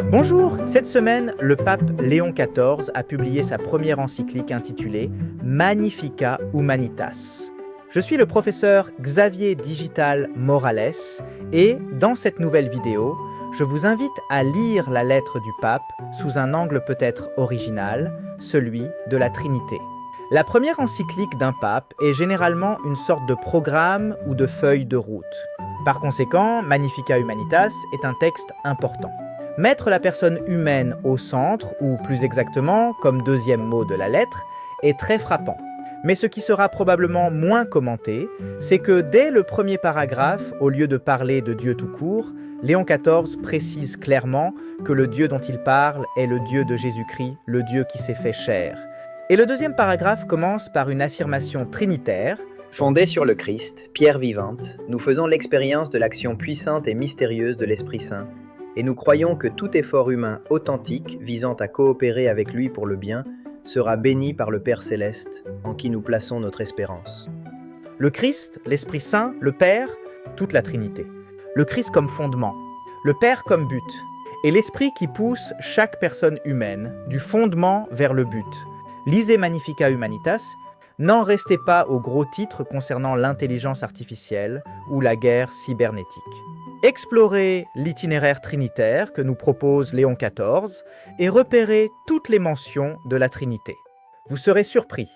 Bonjour, cette semaine, le pape Léon XIV a publié sa première encyclique intitulée Magnificat Humanitas. Je suis le professeur Xavier Digital Morales et dans cette nouvelle vidéo, je vous invite à lire la lettre du pape sous un angle peut-être original, celui de la Trinité. La première encyclique d'un pape est généralement une sorte de programme ou de feuille de route. Par conséquent, Magnificat Humanitas est un texte important. Mettre la personne humaine au centre, ou plus exactement, comme deuxième mot de la lettre, est très frappant. Mais ce qui sera probablement moins commenté, c'est que dès le premier paragraphe, au lieu de parler de Dieu tout court, Léon XIV précise clairement que le Dieu dont il parle est le Dieu de Jésus-Christ, le Dieu qui s'est fait chair. Et le deuxième paragraphe commence par une affirmation trinitaire. Fondée sur le Christ, pierre vivante, nous faisons l'expérience de l'action puissante et mystérieuse de l'Esprit Saint, et nous croyons que tout effort humain authentique visant à coopérer avec lui pour le bien sera béni par le Père Céleste, en qui nous plaçons notre espérance. Le Christ, l'Esprit Saint, le Père, toute la Trinité. Le Christ comme fondement, le Père comme but, et l'Esprit qui pousse chaque personne humaine du fondement vers le but. Lisez Magnificat Humanitas, n'en restez pas aux gros titres concernant l'intelligence artificielle ou la guerre cybernétique. Explorez l'itinéraire trinitaire que nous propose Léon XIV et repérez toutes les mentions de la Trinité. Vous serez surpris.